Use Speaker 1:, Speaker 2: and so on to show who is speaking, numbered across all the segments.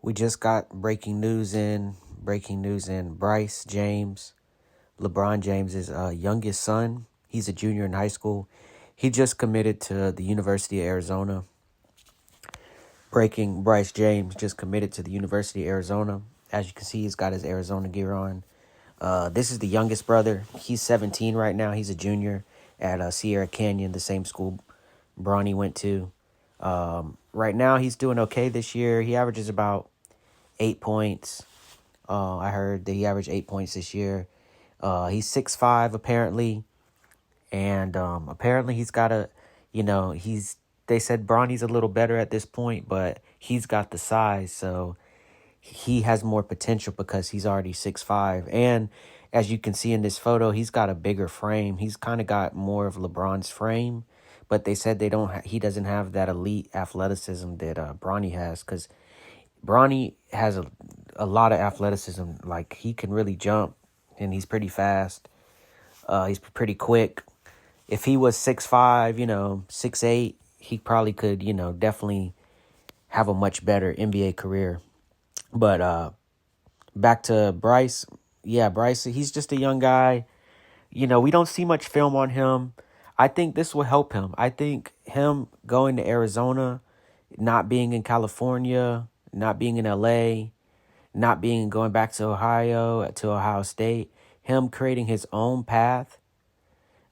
Speaker 1: We just got breaking news in. Bryce James, LeBron James's youngest son. He's a junior in high school. He just committed to the University of Arizona. Breaking, Bryce James just committed to the University of Arizona. As you can see, he's got his Arizona gear on. This is the youngest brother. He's 17 right now. He's a junior at Sierra Canyon, the same school Bronny went to. Right now, he's doing okay this year. He averages about 8 points. I heard that he averaged 8 points this year. He's 6'5", apparently. And apparently he's got they said Bronny's a little better at this point, but he's got the size. So he has more potential because he's already 6'5". And as you can see in this photo, he's got a bigger frame. He's kind of got more of LeBron's frame. But they said he doesn't have that elite athleticism that Bronny has, because Bronny has a lot of athleticism. Like, he can really jump, and he's pretty fast. He's pretty quick. If he was 6'5", 6'8", he probably could, definitely have a much better NBA career. But back to Bryce. Yeah, Bryce, he's just a young guy. We don't see much film on him. I think this will help him. I think him going to Arizona, not being in California, not being in LA, going back to Ohio State, him creating his own path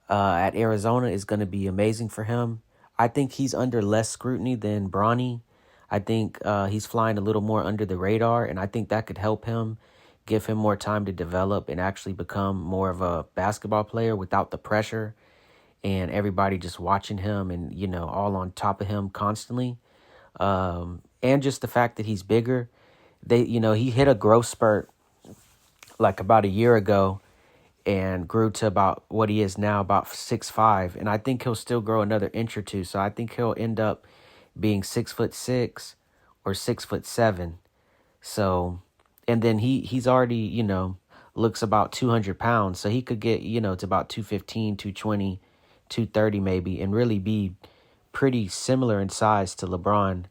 Speaker 1: at Arizona is going to be amazing for him. I think he's under less scrutiny than Bronny. I think he's flying a little more under the radar, and I think that could help him, give him more time to develop and actually become more of a basketball player without the pressure and everybody just watching him and, all on top of him constantly. And just the fact that he's bigger. He hit a growth spurt like about a year ago and grew to about what he is now, about 6'5". And I think he'll still grow another inch or two. So I think he'll end up being 6'6" or 6'7". So, and then he's already, looks about 200 pounds. So he could get, to about 215, 220, 230 maybe, and really be pretty similar in size to LeBron.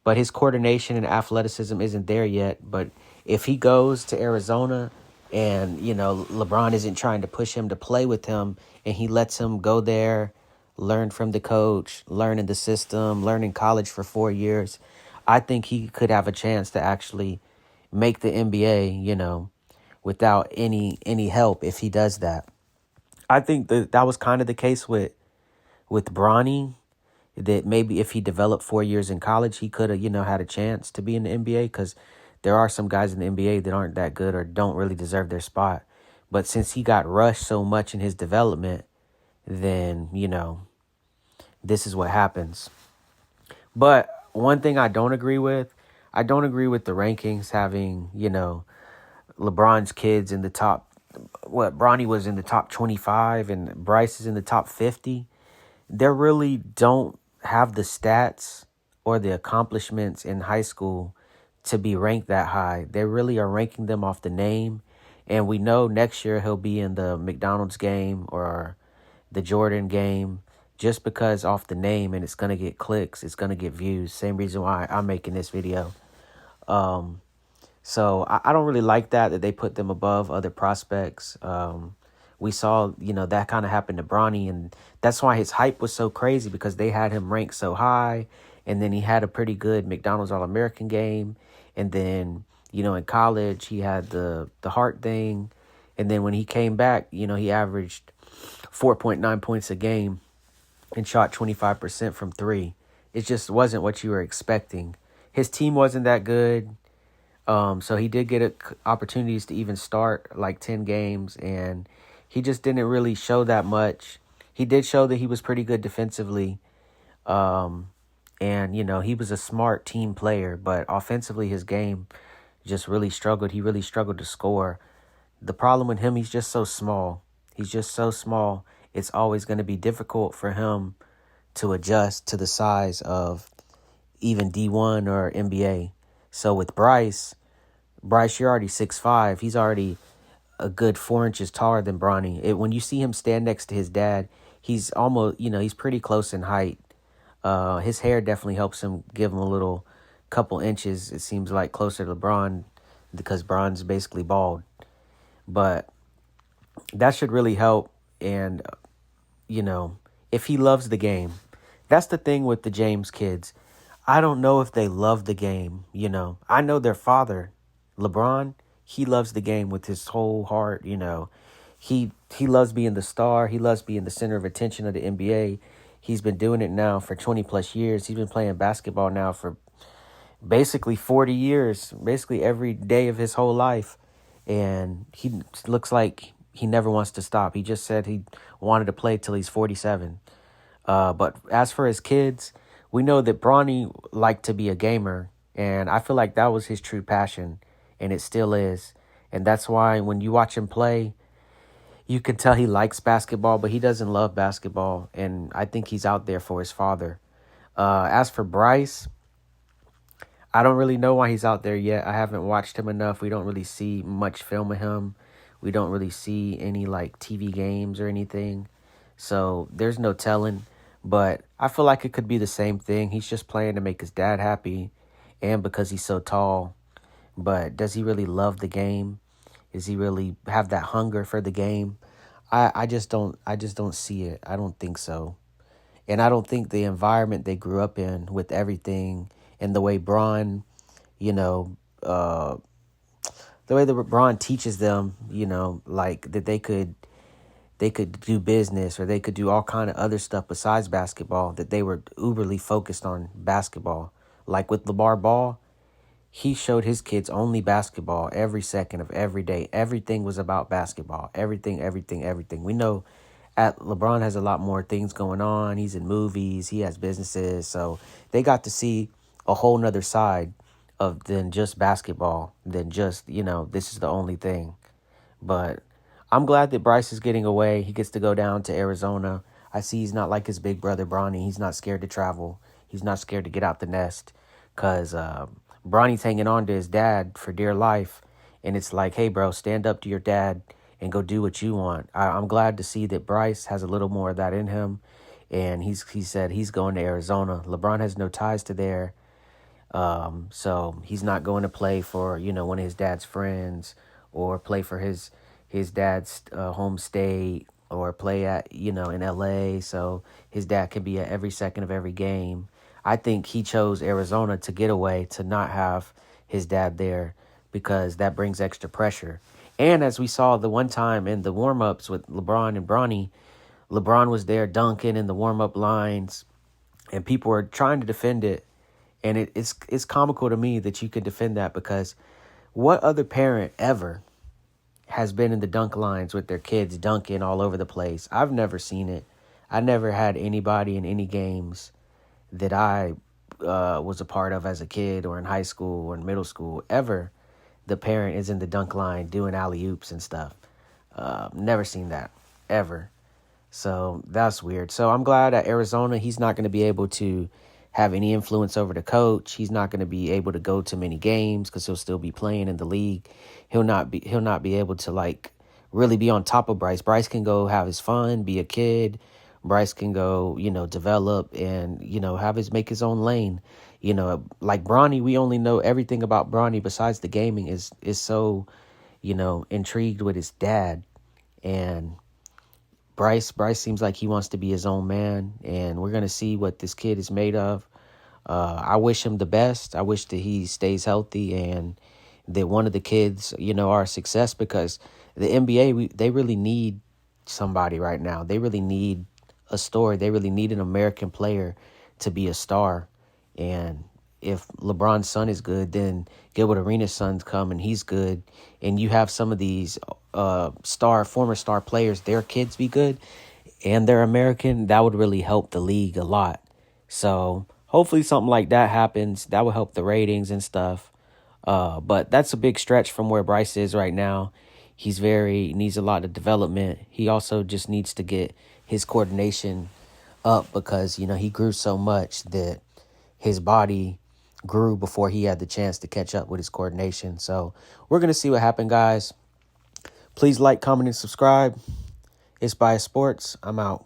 Speaker 1: But his coordination and athleticism isn't there yet. But if he goes to Arizona and, LeBron isn't trying to push him to play with him, and he lets him go there, learn from the coach, learn in the system, learn in college for 4 years, I think he could have a chance to actually make the NBA, without any help if he does that. I think that was kind of the case with Bronny, that maybe if he developed 4 years in college, he could have, had a chance to be in the NBA, because there are some guys in the NBA that aren't that good or don't really deserve their spot. But since he got rushed so much in his development, then, this is what happens. But one thing I don't agree with the rankings having, LeBron's kids in the top, Bronny was in the top 25 and Bryce is in the top 50. They really don't have the stats or the accomplishments in high school to be ranked that high. They really are ranking them off the name. And we know next year he'll be in the McDonald's game or the Jordan game just because off the name, and it's going to get clicks. It's going to get views. Same reason why I'm making this video. So I don't really like that they put them above other prospects. We saw, that kind of happened to Bronny, and that's why his hype was so crazy, because they had him ranked so high, and then he had a pretty good McDonald's All-American game, and then, in college he had the heart thing, and then when he came back, he averaged 4.9 points a game and shot 25% from three. It just wasn't what you were expecting. His team wasn't that good. So he did get opportunities to even start like 10 games, and he just didn't really show that much. He did show that he was pretty good defensively. And, he was a smart team player, but offensively his game just really struggled. He really struggled to score. The problem with him, he's just so small. It's always going to be difficult for him to adjust to the size of even D1 or NBA. So with Bryce, you're already 6'5". He's already a good 4 inches taller than Bronny. When you see him stand next to his dad, he's almost, he's pretty close in height. His hair definitely helps him, give him a little couple inches, it seems like, closer to LeBron because Bron's basically bald. But that should really help. And, if he loves the game, that's the thing with the James kids. I don't know if they love the game. I know their father, LeBron, he loves the game with his whole heart. He loves being the star. He loves being the center of attention of the NBA. He's been doing it now for 20 plus years. He's been playing basketball now for basically 40 years, basically every day of his whole life. And he looks like he never wants to stop. He just said he wanted to play till he's 47. But as for his kids, we know that Bronny liked to be a gamer, and I feel like that was his true passion, and it still is. And that's why when you watch him play, you can tell he likes basketball, but he doesn't love basketball, and I think he's out there for his father. As for Bryce, I don't really know why he's out there yet. I haven't watched him enough. We don't really see much film of him. We don't really see any like TV games or anything. So there's no telling. But I feel like it could be the same thing. He's just playing to make his dad happy and because he's so tall. But does he really love the game? Does he really have that hunger for the game? I just don't see it. I don't think so. And I don't think the environment they grew up in with everything and the way Braun, the way that Braun teaches them, like that they could do business or they could do all kind of other stuff besides basketball, that they were uberly focused on basketball. Like with LeVar Ball, he showed his kids only basketball every second of every day. Everything was about basketball. Everything, everything, everything. We know LeBron has a lot more things going on. He's in movies. He has businesses. So they got to see a whole nother side of than just basketball, than just, this is the only thing. But I'm glad that Bryce is getting away. He gets to go down to Arizona. I see he's not like his big brother, Bronny. He's not scared to travel. He's not scared to get out the nest because Bronny's hanging on to his dad for dear life. And it's like, hey, bro, stand up to your dad and go do what you want. I'm glad to see that Bryce has a little more of that in him. And he said he's going to Arizona. LeBron has no ties to there. So he's not going to play for, one of his dad's friends or play for his dad's home state or play at, in LA. So his dad can be at every second of every game. I think he chose Arizona to get away, to not have his dad there because that brings extra pressure. And as we saw the one time in the warm-ups with LeBron and Bronny, LeBron was there dunking in the warm-up lines and people were trying to defend it. And it's comical to me that you can defend that because what other parent ever has been in the dunk lines with their kids dunking all over the place? I've never seen it. I never had anybody in any games that I was a part of as a kid or in high school or in middle school ever. The parent is in the dunk line doing alley-oops and stuff. Never seen that, ever. So that's weird. So I'm glad at Arizona he's not going to be able to have any influence over the coach. He's not going to be able to go to many games because he'll still be playing in the league. He'll not be able to like really be on top of Bryce. Bryce can go have his fun, be a kid. Bryce can go, develop and, make his own lane. Like Bronny, we only know everything about Bronny besides the gaming is so, intrigued with his dad. And Bryce seems like he wants to be his own man, and we're going to see what this kid is made of. I wish him the best. I wish that he stays healthy and that one of the kids, are a success because the NBA, they really need somebody right now. They really need a story. They really need an American player to be a star. And if LeBron's son is good, then Gilbert Arenas' son's come and he's good. And you have some of these former star players, their kids be good and they're American, that would really help the league a lot. So hopefully something like that happens. That will help the ratings and stuff. But that's a big stretch from where Bryce is right now. Needs a lot of development. He also just needs to get his coordination up because, he grew so much that his body grew before he had the chance to catch up with his coordination. So we're going to see what happens, guys. Please like, comment, and subscribe. It's BRYCE Sports. I'm out.